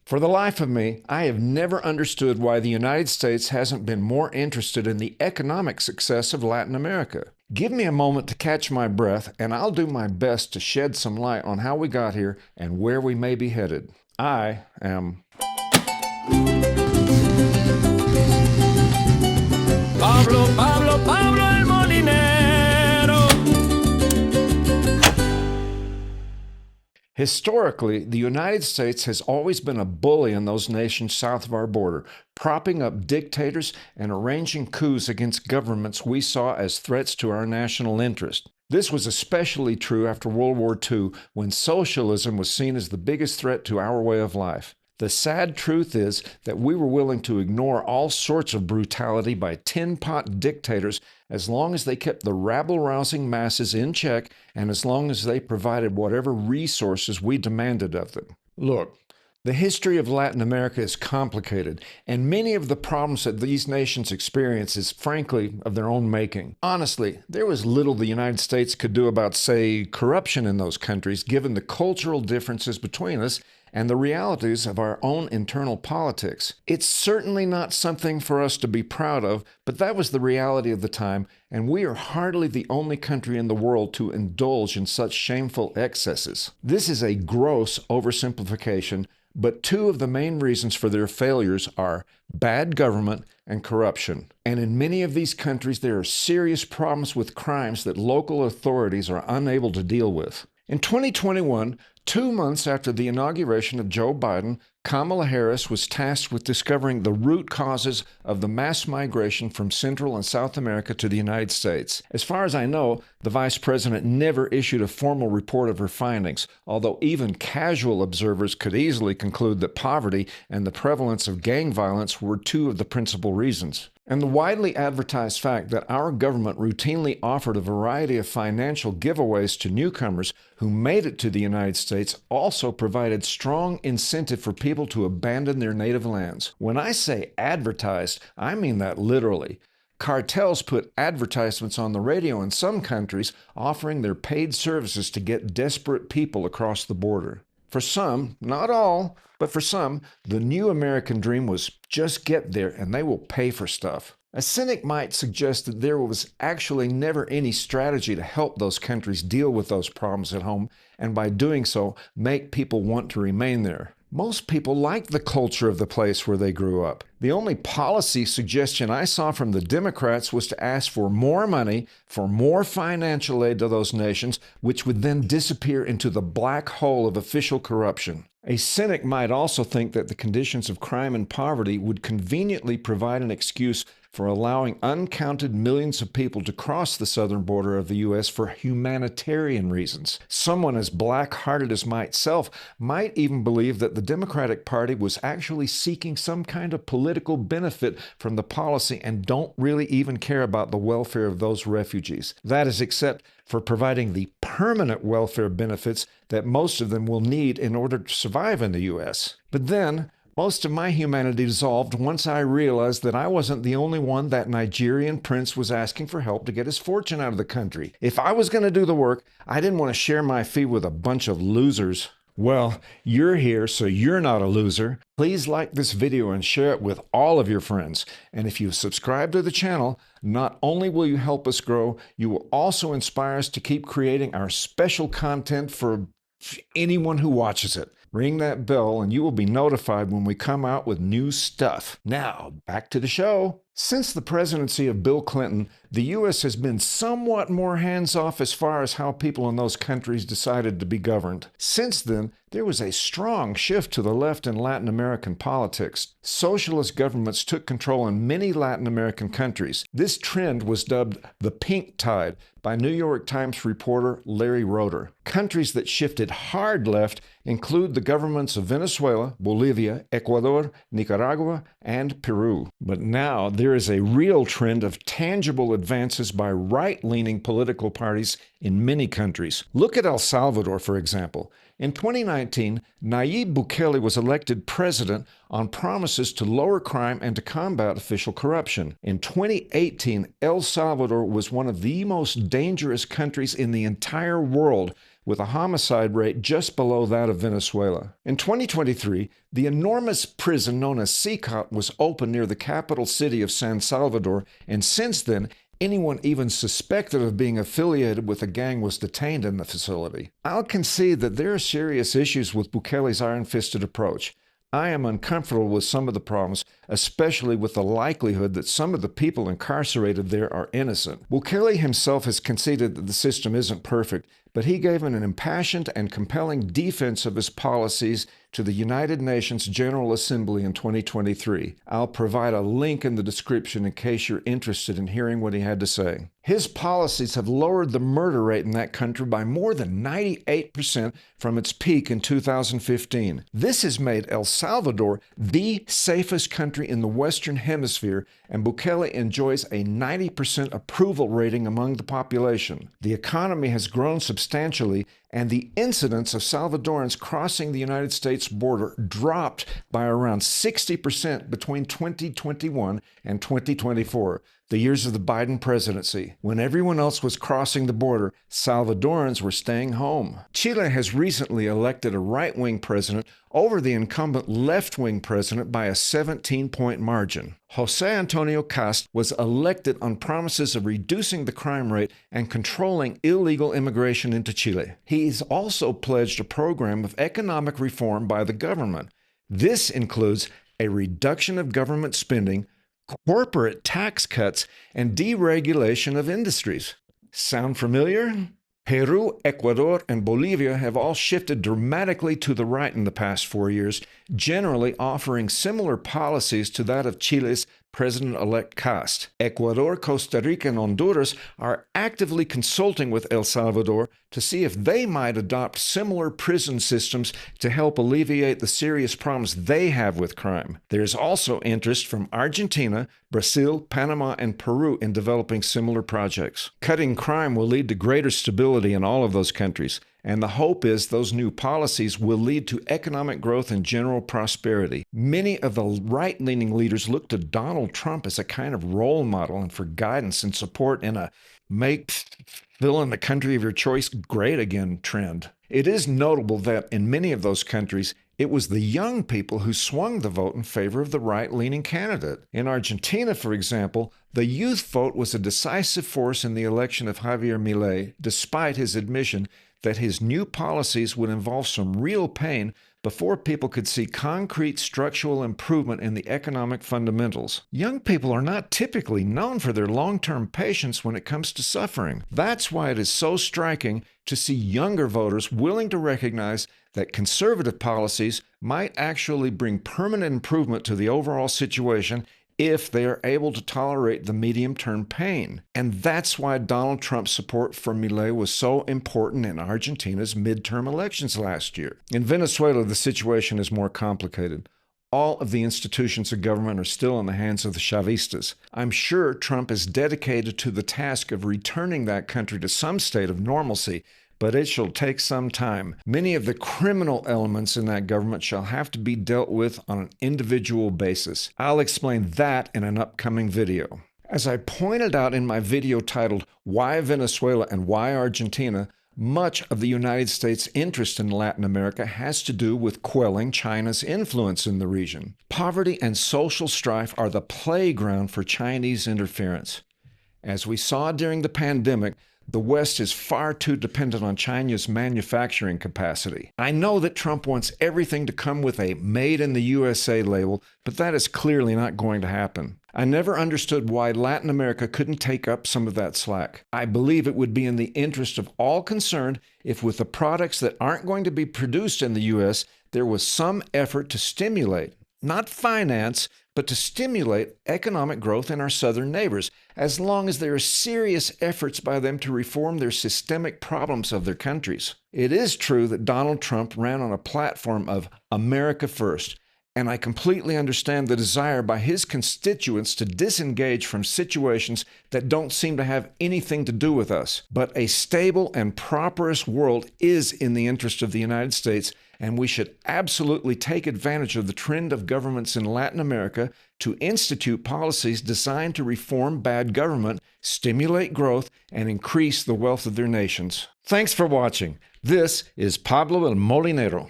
For the life of me, I have never understood why the United States hasn't been more interested in the economic success of Latin America. Give me a moment to catch my breath, and I'll do my best to shed some light on how we got here and where we may be headed. I am Pablo el Molinero. Historically, the United States has always been a bully in those nations south of our border, propping up dictators and arranging coups against governments we saw as threats to our national interest. This was especially true after World War II, when socialism was seen as the biggest threat to our way of life. The sad truth is that we were willing to ignore all sorts of brutality by tin-pot dictators as long as they kept the rabble-rousing masses in check and as long as they provided whatever resources we demanded of them. Look, the history of Latin America is complicated, and many of the problems that these nations experience is, frankly, of their own making. Honestly, there was little the United States could do about, say, corruption in those countries, given the cultural differences between us and the realities of our own internal politics. It's certainly not something for us to be proud of, but that was the reality of the time, and we are hardly the only country in the world to indulge in such shameful excesses. This is a gross oversimplification, but two of the main reasons for their failures are bad government and corruption. And in many of these countries, there are serious problems with crimes that local authorities are unable to deal with. In 2021, 2 months after the inauguration of Joe Biden, Kamala Harris was tasked with discovering the root causes of the mass migration from Central and South America to the United States. As far as I know, the vice president never issued a formal report of her findings, although even casual observers could easily conclude that poverty and the prevalence of gang violence were two of the principal reasons. And the widely advertised fact that our government routinely offered a variety of financial giveaways to newcomers who made it to the United States also provided strong incentive for people to abandon their native lands. When I say advertised, I mean that literally. Cartels put advertisements on the radio in some countries offering their paid services to get desperate people across the border. For some, not all, but for some, the new American dream was just get there and they will pay for stuff. A cynic might suggest that there was actually never any strategy to help those countries deal with those problems at home, and by doing so, make people want to remain there. Most people like the culture of the place where they grew up. The only policy suggestion I saw from the Democrats was to ask for more money, for more financial aid to those nations, which would then disappear into the black hole of official corruption. A cynic might also think that the conditions of crime and poverty would conveniently provide an excuse for allowing uncounted millions of people to cross the southern border of the U.S. for humanitarian reasons. Someone as black-hearted as myself might even believe that the Democratic Party was actually seeking some kind of political benefit from the policy and don't really even care about the welfare of those refugees. That is, except for providing the permanent welfare benefits that most of them will need in order to survive in the U.S. But then, most of my humanity dissolved once I realized that I wasn't the only one that Nigerian prince was asking for help to get his fortune out of the country. If I was going to do the work, I didn't want to share my fee with a bunch of losers. Well, you're here, so you're not a loser. Please like this video and share it with all of your friends. And if you subscribe to the channel, not only will you help us grow, you will also inspire us to keep creating our special content for anyone who watches it. Ring that bell and you will be notified when we come out with new stuff. Now, back to the show. Since the presidency of Bill Clinton, the U.S. has been somewhat more hands-off as far as how people in those countries decided to be governed. Since then, there was a strong shift to the left in Latin American politics. Socialist governments took control in many Latin American countries. This trend was dubbed the pink tide by New York Times reporter Larry Roeder. Countries that shifted hard left include the governments of Venezuela, Bolivia, Ecuador, Nicaragua, and Peru. But now there is a real trend of tangible advances by right-leaning political parties in many countries. Look at El Salvador, for example. In 2019, Nayib Bukele was elected president on promises to lower crime and to combat official corruption. In 2018, El Salvador was one of the most dangerous countries in the entire world, with a homicide rate just below that of Venezuela. In 2023, the enormous prison known as CICOT was opened near the capital city of San Salvador, and since then, anyone even suspected of being affiliated with a gang was detained in the facility. I'll concede that there are serious issues with Bukele's iron-fisted approach. I am uncomfortable with some of the problems, especially with the likelihood that some of the people incarcerated there are innocent. Bukele himself has conceded that the system isn't perfect, but he gave an impassioned and compelling defense of his policies to the United Nations General Assembly in 2023. I'll provide a link in the description in case you're interested in hearing what he had to say. His policies have lowered the murder rate in that country by more than 98% from its peak in 2015. This has made El Salvador the safest country in the Western Hemisphere, and Bukele enjoys a 90% approval rating among the population. The economy has grown substantially, and the incidence of Salvadorans crossing the United States border dropped by around 60% between 2021 and 2024, the years of the Biden presidency. When everyone else was crossing the border, Salvadorans were staying home. Chile has recently elected a right-wing president over the incumbent left-wing president by a 17-point margin. José Antonio Cast was elected on promises of reducing the crime rate and controlling illegal immigration into Chile. He's also pledged a program of economic reform by the government. This includes a reduction of government spending, corporate tax cuts, and deregulation of industries. Sound familiar? Peru, Ecuador, and Bolivia have all shifted dramatically to the right in the past 4 years, generally offering similar policies to that of Chile's President-elect Cast. Ecuador, Costa Rica, and Honduras are actively consulting with El Salvador to see if they might adopt similar prison systems to help alleviate the serious problems they have with crime. There is also interest from Argentina, Brazil, Panama, and Peru in developing similar projects. Cutting crime will lead to greater stability in all of those countries, and the hope is those new policies will lead to economic growth and general prosperity. Many of the right-leaning leaders look to Donald Trump as a kind of role model and for guidance and support in a make fill in the country of your choice great again trend. It is notable that in many of those countries, it was the young people who swung the vote in favor of the right-leaning candidate. In Argentina, for example, the youth vote was a decisive force in the election of Javier Milei, despite his admission that his new policies would involve some real pain before people could see concrete structural improvement in the economic fundamentals. Young people are not typically known for their long-term patience when it comes to suffering. That's why it is so striking to see younger voters willing to recognize that conservative policies might actually bring permanent improvement to the overall situation if they are able to tolerate the medium-term pain. And that's why Donald Trump's support for Milei was so important in Argentina's midterm elections last year. In Venezuela, the situation is more complicated. All of the institutions of government are still in the hands of the Chavistas. I'm sure Trump is dedicated to the task of returning that country to some state of normalcy, but it shall take some time. Many of the criminal elements in that government shall have to be dealt with on an individual basis. I'll explain that in an upcoming video. As I pointed out in my video titled, Why Venezuela and Why Argentina, much of the United States' interest in Latin America has to do with quelling China's influence in the region. Poverty and social strife are the playground for Chinese interference. As we saw during the pandemic, the West is far too dependent on China's manufacturing capacity. I know that Trump wants everything to come with a Made in the USA label, but that is clearly not going to happen. I never understood why Latin America couldn't take up some of that slack. I believe it would be in the interest of all concerned if with the products that aren't going to be produced in the U.S., there was some effort to stimulate, not finance, but to stimulate economic growth in our southern neighbors, as long as there are serious efforts by them to reform their systemic problems of their countries. It is true that Donald Trump ran on a platform of America First, and I completely understand the desire by his constituents to disengage from situations that don't seem to have anything to do with us. But a stable and prosperous world is in the interest of the United States, and we should absolutely take advantage of the trend of governments in Latin America to institute policies designed to reform bad government, stimulate growth, and increase the wealth of their nations. Thanks for watching. This is Pablo el Molinero.